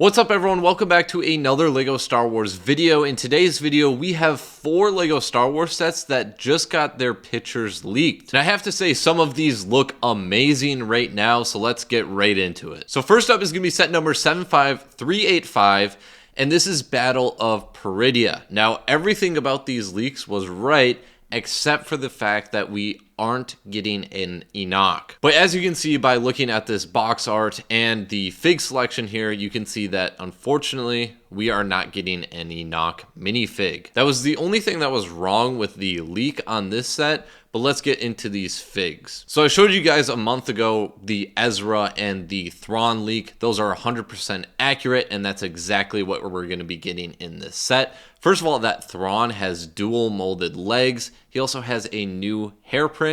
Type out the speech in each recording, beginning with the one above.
What's up everyone, welcome back to another LEGO Star Wars video. In today's video, we have 4 LEGO Star Wars sets that just got their pictures leaked. And I have to say, some of these look amazing right now, so let's get right into it. So first up is going to be set number 75385, and this is Battle of Peridia. Now, everything about these leaks was right, except for the fact that we aren't getting an Enoch. But as you can see by looking at this box art and the fig selection here, you can see that unfortunately we are not getting an Enoch minifig. That was the only thing that was wrong with the leak on this set, but let's get into these figs. So I showed you guys a month ago the Ezra and the Thrawn leak. Those are 100% accurate, and that's exactly what we're going to be getting in this set. First of all, that Thrawn has dual molded legs. He also has a new hair print,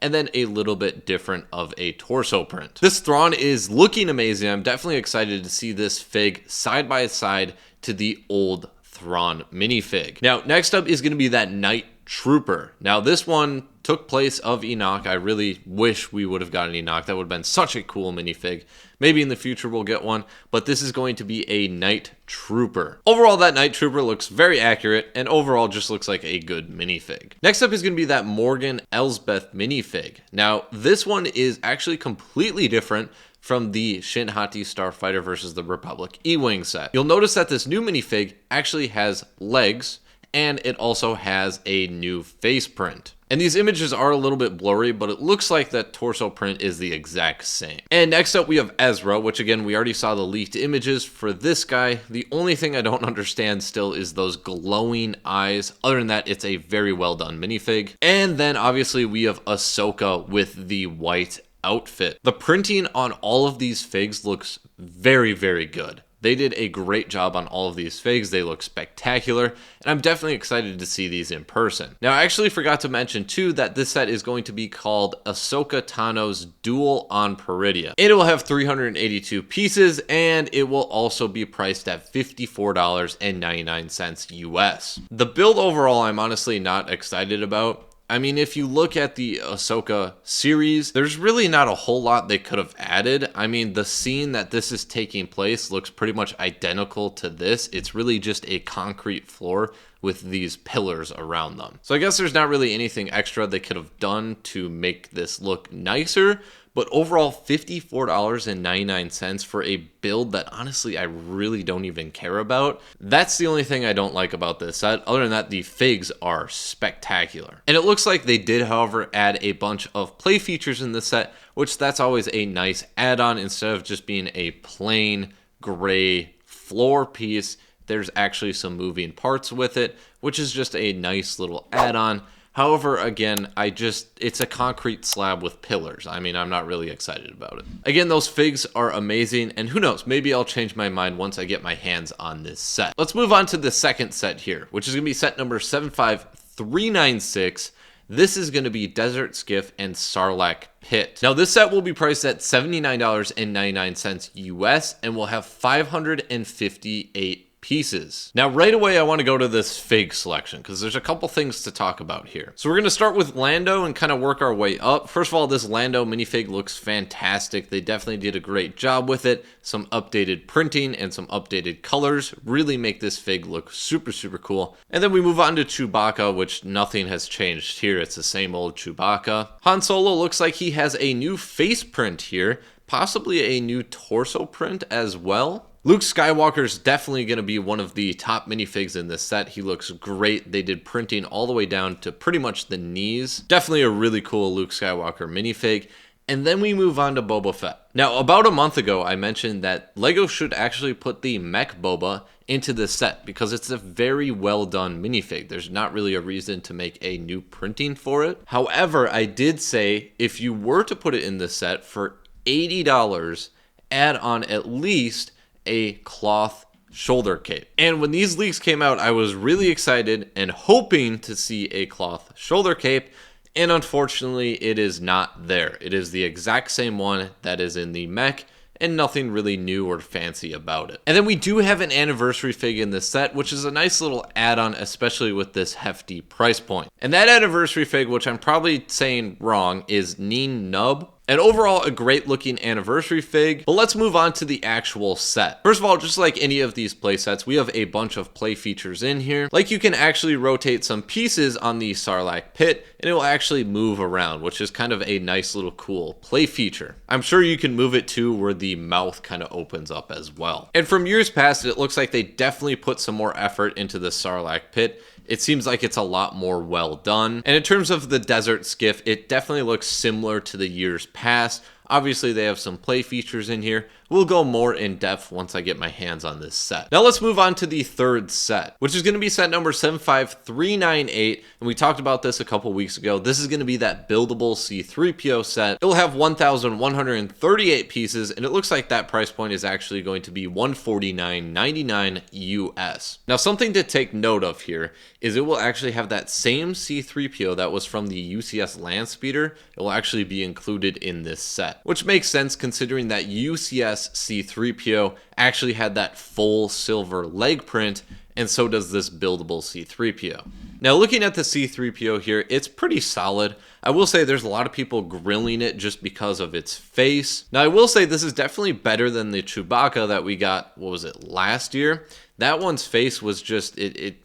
and then a little bit different of a torso print. This Thrawn is looking amazing. I'm definitely excited to see this fig side by side to the old Thrawn minifig. Now, next up is going to be that Night Trooper. Now, this one took place of Enoch. I really wish we would have gotten Enoch. That would have been such a cool minifig. Maybe in the future we'll get one, but this is going to be a Night Trooper. Overall, that Night Trooper looks very accurate, and overall just looks like a good minifig. Next up is going to be that Morgan Elsbeth minifig. Now, this one is actually completely different from the Shin Hati Starfighter versus the Republic E-Wing set. You'll notice that this new minifig actually has legs, and it also has a new face print. And these images are a little bit blurry, but it looks like that torso print is the exact same. And next up we have Ezra, which again, we already saw the leaked images for this guy. The only thing I don't understand still is those glowing eyes. Other than that, it's a very well done minifig. And then obviously we have Ahsoka with the white outfit. The printing on all of these figs looks very, very good. They did a great job on all of these figs. They look spectacular, and I'm definitely excited to see these in person. Now, I actually forgot to mention too that this set is going to be called Ahsoka Tano's Duel on Peridia. It will have 382 pieces, and it will also be priced at $54.99 US. The build overall, I'm honestly not excited about. I mean, if you look at the Ahsoka series, there's really not a whole lot they could have added. I mean, the scene that this is taking place looks pretty much identical to this. It's really just a concrete floor with these pillars around them. So I guess there's not really anything extra they could have done to make this look nicer. But overall, $54.99 for a build that honestly I really don't even care about. That's the only thing I don't like about this set. Other than that, the figs are spectacular. And it looks like they did, however, add a bunch of play features in this set, which that's always a nice add-on. Instead of just being a plain gray floor piece, there's actually some moving parts with it, which is just a nice little add-on. However, again, it's a concrete slab with pillars. I mean, I'm not really excited about it. Again, those figs are amazing, and who knows, maybe I'll change my mind once I get my hands on this set. Let's move on to the second set here, which is going to be set number 75396. This is going to be Desert Skiff and Sarlac Pit. Now, this set will be priced at $79.99 US and will have 558 pieces. Now, right away, I want to go to this fig selection because there's a couple things to talk about here. So we're going to start with Lando and kind of work our way up. First of all, this Lando minifig looks fantastic. They definitely did a great job with it. Some updated printing and some updated colors really make this fig look super, super cool. And then we move on to Chewbacca, which nothing has changed here. It's the same old Chewbacca. Han Solo looks like he has a new face print here, possibly a new torso print as well. Luke Skywalker is definitely going to be one of the top minifigs in this set. He looks great. They did printing all the way down to pretty much the knees. Definitely a really cool Luke Skywalker minifig. And then we move on to Boba Fett. Now, about a month ago, I mentioned that LEGO should actually put the Mech Boba into this set because it's a very well done minifig. There's not really a reason to make a new printing for it. However, I did say if you were to put it in this set for $80, add on at least a cloth shoulder cape. And when these leaks came out, I was really excited and hoping to see a cloth shoulder cape, and unfortunately it is not there. It is the exact same one that is in the mech, and nothing really new or fancy about it. And then we do have an anniversary fig in this set, which is a nice little add-on, especially with this hefty price point. And that anniversary fig, which I'm probably saying wrong, is Neen Nub. And overall, a great looking anniversary fig. But let's move on to the actual set. First of all, just like any of these play sets, we have a bunch of play features in here. Like you can actually rotate some pieces on the sarlac pit and it will actually move around, which is kind of a nice little cool play feature. I'm sure you can move it too where the mouth kind of opens up as well. And from years past, it looks like they definitely put some more effort into the sarlac pit. It seems like it's a lot more well done. And in terms of the desert skiff, it definitely looks similar to the years past. Obviously, they have some play features in here. We'll go more in depth once I get my hands on this set. Now let's move on to the third set, which is going to be set number 75398. And we talked about this a couple weeks ago. This is going to be that Buildable C3PO set. It will have 1,138 pieces, and it looks like that price point is actually going to be $149.99 US. Now something to take note of here is it will actually have that same C3PO that was from the UCS land speeder. It will actually be included in this set, which makes sense considering that UCS C3PO actually had that full silver leg print, and so does this Buildable C3PO. Now looking at the C3PO here, it's pretty solid. I will say there's a lot of people grilling it just because of its face. Now I will say this is definitely better than the Chewbacca that we got, what was it, last year? That one's face was just, it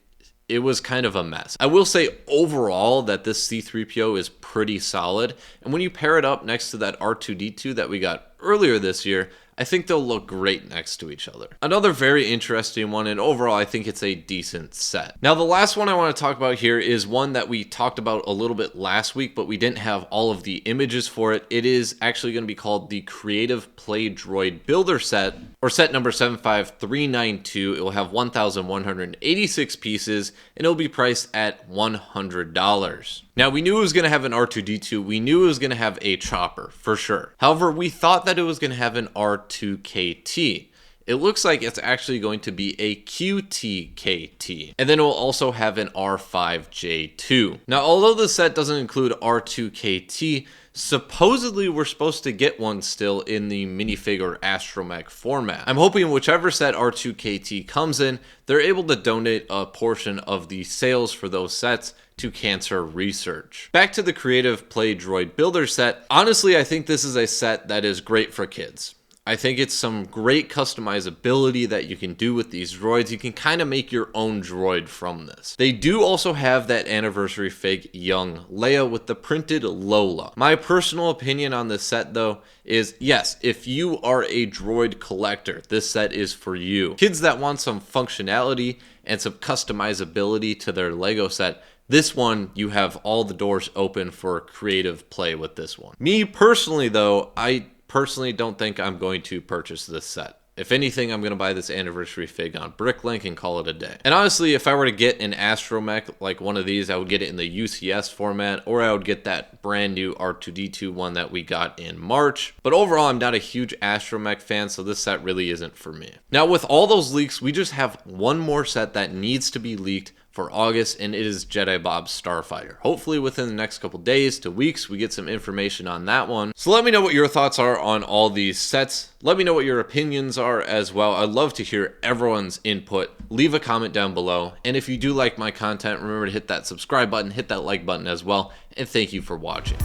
was kind of a mess. I will say overall that this C3PO is pretty solid. And when you pair it up next to that R2-D2 that we got earlier this year, I think they'll look great next to each other. Another very interesting one, and overall I think it's a decent set. Now the last one I want to talk about here is one that we talked about a little bit last week, but we didn't have all of the images for it. It is actually going to be called the Creative Play Droid Builder Set, or set number 75392. It will have 1,186 pieces, and it'll be priced at $100. Now, we knew it was going to have an R2-D2. We knew it was going to have a chopper, for sure. However, we thought that it was going to have an R2KT. It looks like it's actually going to be a QTKT. And then it will also have an R5J2. Now, although the set doesn't include R2KT, supposedly we're supposed to get one still in the minifig or astromech format. I'm hoping whichever set R2KT comes in, they're able to donate a portion of the sales for those sets to cancer research. Back to the Creative Play Droid Builder set. Honestly, I think this is a set that is great for kids. I think it's some great customizability that you can do with these droids. You can kind of make your own droid from this. They do also have that anniversary fig young Leia with the printed Lola. My personal opinion on this set though is yes, if you are a droid collector, this set is for you. Kids that want some functionality and some customizability to their Lego set, this one, you have all the doors open for creative play with this one. Me personally though, I personally don't think I'm going to purchase this set. If anything, I'm going to buy this anniversary fig on Bricklink and call it a day. And honestly, if I were to get an astromech like one of these, I would get it in the UCS format, or I would get that brand new R2-D2 one that we got in March. But overall, I'm not a huge astromech fan, so this set really isn't for me. Now, with all those leaks, we just have one more set that needs to be leaked for August, and it is Jedi Bob's Starfighter. Hopefully within the next couple days to weeks, we get some information on that one. So let me know what your thoughts are on all these sets. Let me know what your opinions are as well. I'd love to hear everyone's input. Leave a comment down below. And if you do like my content, remember to hit that subscribe button, hit that like button as well. And thank you for watching.